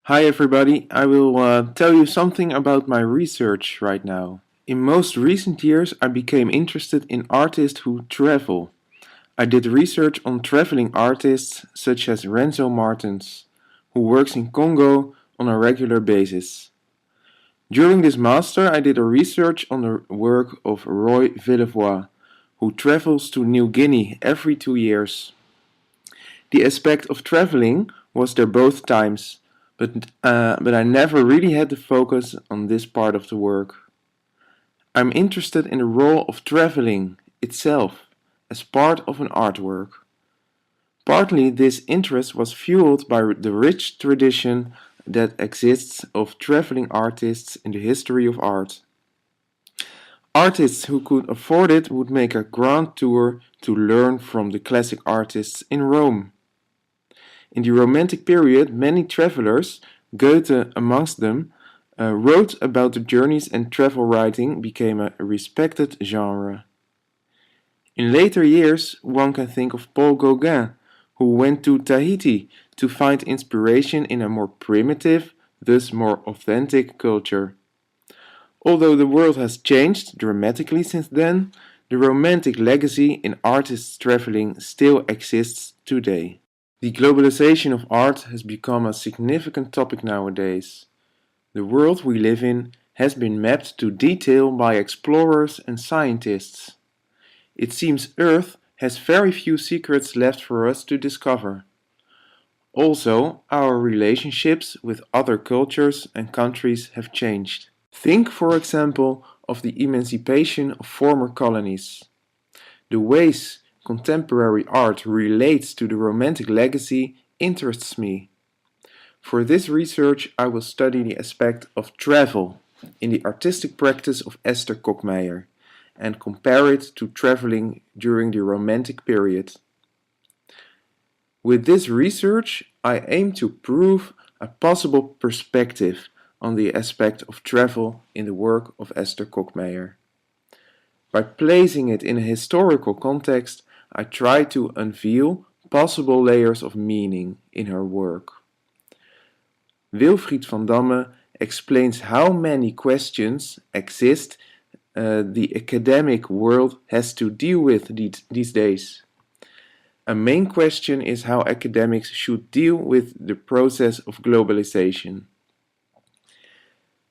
Hi everybody, I will tell you something about my research right now. In most recent years I became interested in artists who travel. I did research on traveling artists such as Renzo Martins, who works in Congo on a regular basis. During this master I did a research on the work of Roy Villevoix, who travels to New Guinea every 2 years. The aspect of traveling was there both times, but I never really had to focus on this part of the work. I'm interested in the role of traveling itself as part of an artwork. Partly this interest was fueled by the rich tradition that exists of traveling artists in the history of art. Artists who could afford it would make a grand tour to learn from the classic artists in Rome. In the Romantic period, many travelers, Goethe amongst them, wrote about the journeys, and travel writing became a respected genre. In later years, one can think of Paul Gauguin, who went to Tahiti to find inspiration in a more primitive, thus more authentic culture. Although the world has changed dramatically since then, the romantic legacy in artists traveling still exists today. The globalization of art has become a significant topic nowadays. The world we live in has been mapped to detail by explorers and scientists. It seems Earth has very few secrets left for us to discover. Also, our relationships with other cultures and countries have changed. Think, for example, of the emancipation of former colonies. The ways contemporary art relates to the Romantic legacy interests me. For this research I will study the aspect of travel in the artistic practice of Esther Kokmeijer and compare it to traveling during the Romantic period. With this research I aim to prove a possible perspective on the aspect of travel in the work of Esther Kokmeijer. By placing it in a historical context, I try to unveil possible layers of meaning in her work. Wilfried van Damme explains how many questions exist the academic world has to deal with these days. A main question is how academics should deal with the process of globalization.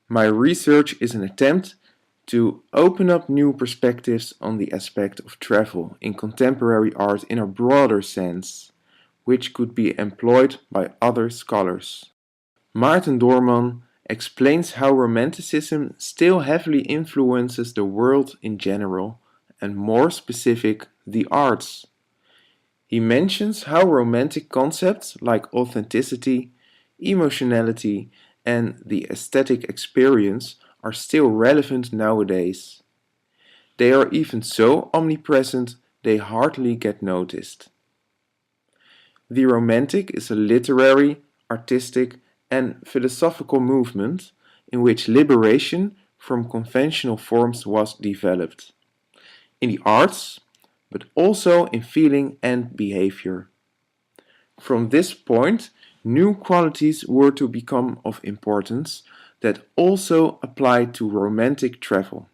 My research is an attempt to open up new perspectives on the aspect of travel in contemporary art in a broader sense, which could be employed by other scholars. Maarten Doorman explains how Romanticism still heavily influences the world in general, and more specific, the arts. He mentions how romantic concepts like authenticity, emotionality, and the aesthetic experience are still relevant nowadays. They are even so omnipresent they hardly get noticed. The Romantic is a literary, artistic, and philosophical movement in which liberation from conventional forms was developed. In the arts, but also in feeling and behavior. From this point, new qualities were to become of importance that also applied to romantic travel.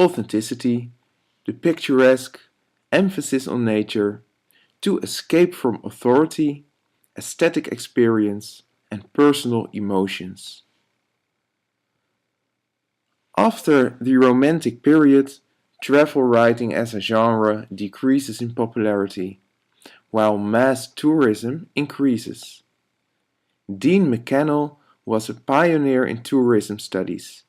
Authenticity, the picturesque, emphasis on nature, to escape from authority, aesthetic experience, and personal emotions. After the Romantic period, travel writing as a genre decreases in popularity, while mass tourism increases. Dean McCannell was a pioneer in tourism studies.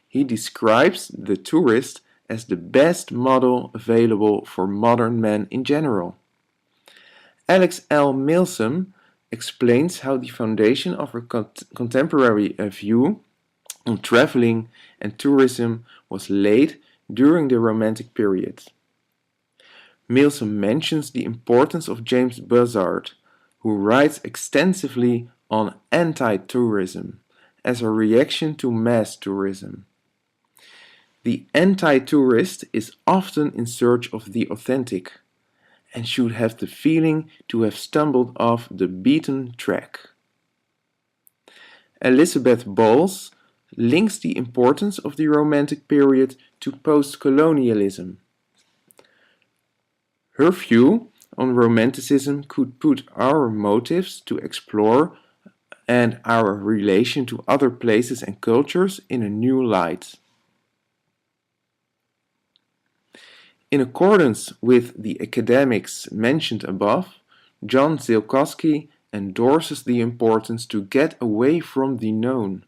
He describes the tourist as the best model available for modern men in general. Alex L. Milsom explains how the foundation of a contemporary view on traveling and tourism was laid during the Romantic period. Milsom mentions the importance of James Buzzard, who writes extensively on anti-tourism as a reaction to mass tourism. The anti-tourist is often in search of the authentic and should have the feeling to have stumbled off the beaten track. Elizabeth Bowles links the importance of the Romantic period to post-colonialism. Her view on Romanticism could put our motives to explore and our relation to other places and cultures in a new light. In accordance with the academics mentioned above, John Ziolkowski endorses the importance to get away from the known.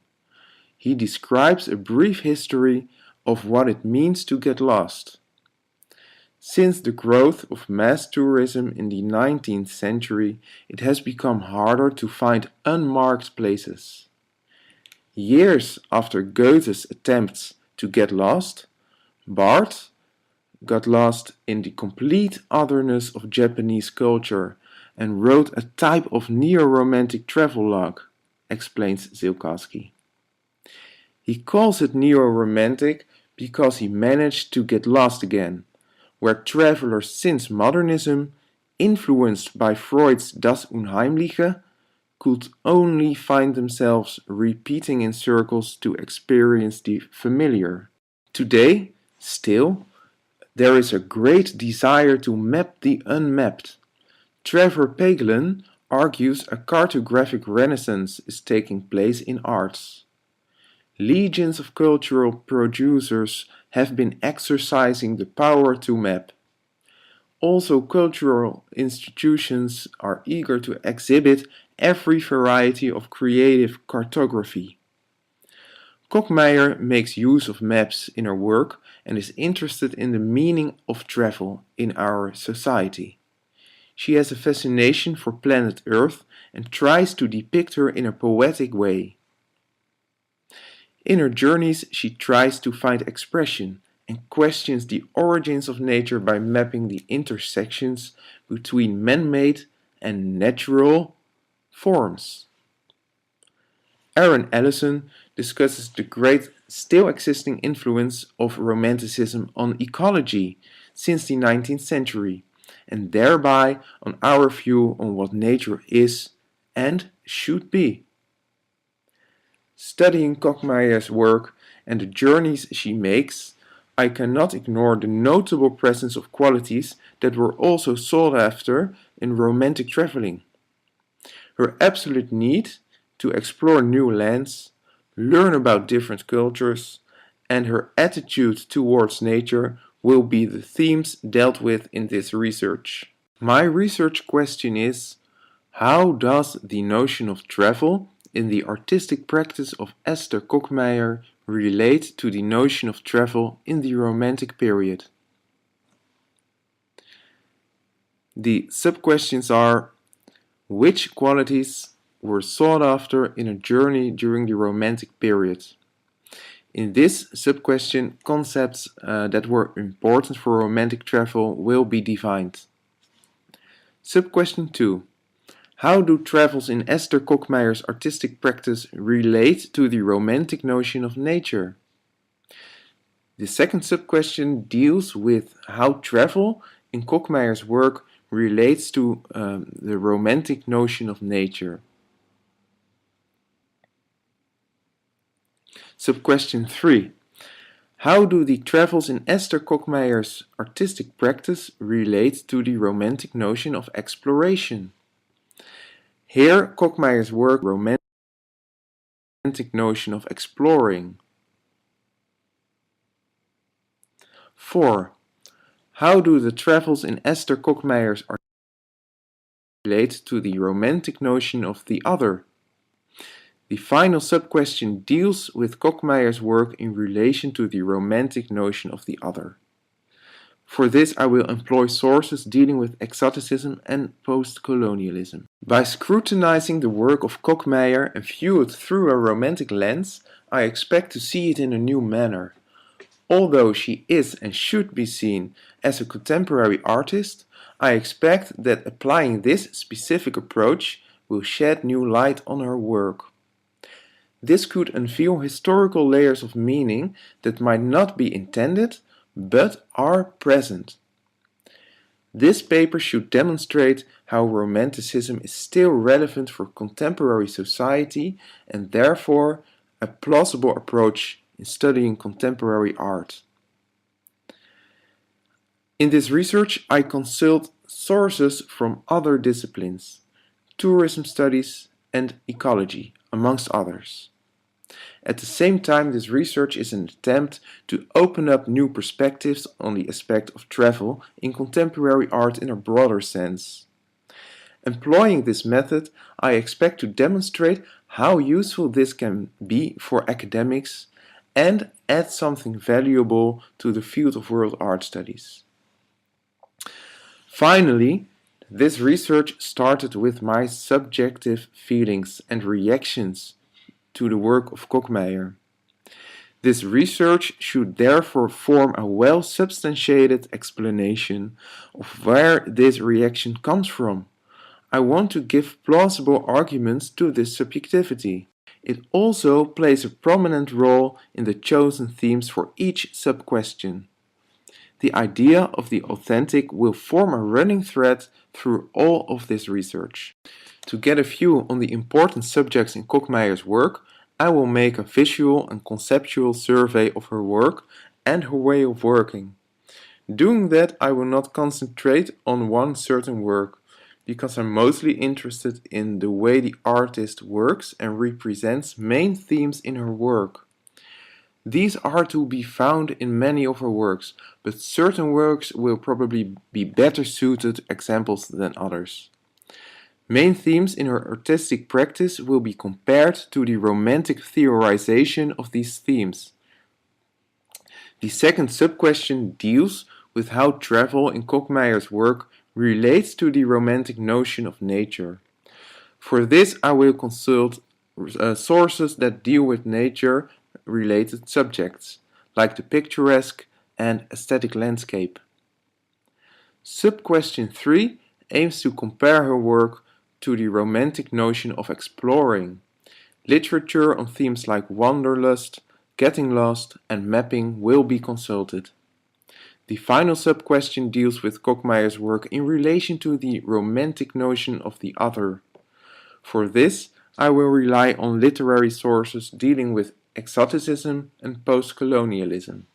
He describes a brief history of what it means to get lost. Since the growth of mass tourism in the 19th century, it has become harder to find unmarked places. Years after Goethe's attempts to get lost, Barth got lost in the complete otherness of Japanese culture and wrote a type of neo-romantic travelogue, explains Ziolkowski. He calls it neo-romantic because he managed to get lost again, where travelers since modernism, influenced by Freud's Das Unheimliche, could only find themselves repeating in circles to experience the familiar. Today, still, there is a great desire to map the unmapped. Trevor Paglen argues a cartographic renaissance is taking place in arts. Legions of cultural producers have been exercising the power to map. Also, cultural institutions are eager to exhibit every variety of creative cartography. Kockmeyer makes use of maps in her work and is interested in the meaning of travel in our society. She has a fascination for planet Earth and tries to depict her in a poetic way. In her journeys, she tries to find expression and questions the origins of nature by mapping the intersections between man-made and natural forms. Aaron Allison discusses the great still existing influence of Romanticism on ecology since the 19th century, and thereby on our view on what nature is and should be. Studying Kockmeyer's work and the journeys she makes, I cannot ignore the notable presence of qualities that were also sought after in romantic traveling. Her absolute need to explore new lands, learn about different cultures, and her attitude towards nature will be the themes dealt with in this research. My research question is, how does the notion of travel in the artistic practice of Esther Kockmeyer relate to the notion of travel in the Romantic period? The sub-questions are: which qualities were sought after in a journey during the Romantic period? In this sub-question, concepts that were important for Romantic travel will be defined. Sub-question 2. How do travels in Esther Kockmeyer's artistic practice relate to the Romantic notion of nature? The second sub-question deals with how travel in Kockmeyer's work relates to the Romantic notion of nature. Sub-question 3. How do the travels in Esther Kockmeyer's artistic practice relate to the Romantic notion of exploration? Here, Kockmeyer's work romantic notion of exploring. 4. How do the travels in Esther Kockmeyer's art relate to the romantic notion of the other? The final sub-question deals with Kockmeyer's work in relation to the romantic notion of the other. For this, I will employ sources dealing with exoticism and post-colonialism. By scrutinizing the work of Kockmeyer and view it through a romantic lens, I expect to see it in a new manner. Although she is and should be seen as a contemporary artist, I expect that applying this specific approach will shed new light on her work. This could unveil historical layers of meaning that might not be intended, but are present. This paper should demonstrate how Romanticism is still relevant for contemporary society and therefore a plausible approach in studying contemporary art. In this research, I consult sources from other disciplines, tourism studies and ecology, amongst others. At the same time, this research is an attempt to open up new perspectives on the aspect of travel in contemporary art in a broader sense. Employing this method, I expect to demonstrate how useful this can be for academics and add something valuable to the field of world art studies. Finally, this research started with my subjective feelings and reactions to the work of Kokmeijer. This research should therefore form a well-substantiated explanation of where this reaction comes from. I want to give plausible arguments to this subjectivity. It also plays a prominent role in the chosen themes for each sub-question. The idea of the authentic will form a running thread through all of this research. To get a view on the important subjects in Kokmeijer's work, I will make a visual and conceptual survey of her work and her way of working. Doing that, I will not concentrate on one certain work, because I'm mostly interested in the way the artist works and represents main themes in her work. These are to be found in many of her works, but certain works will probably be better suited examples than others. Main themes in her artistic practice will be compared to the romantic theorization of these themes. The second sub-question deals with how travel in Kokmeijer's work relates to the romantic notion of nature. For this, I will consult sources that deal with nature-related subjects, like the picturesque and aesthetic landscape. Sub-question 3 aims to compare her work to the romantic notion of exploring. Literature on themes like wanderlust, getting lost, and mapping will be consulted. The final sub-question deals with Kokmeijer's work in relation to the romantic notion of the other. For this, I will rely on literary sources dealing with exoticism and post-colonialism.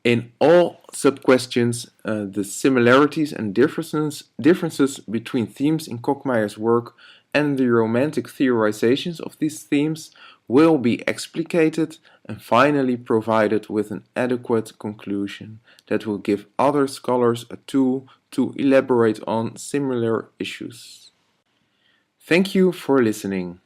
In all sub-questions, the similarities and differences between themes in Kokmeijer's work and the romantic theorizations of these themes will be explicated and finally provided with an adequate conclusion that will give other scholars a tool to elaborate on similar issues. Thank you for listening.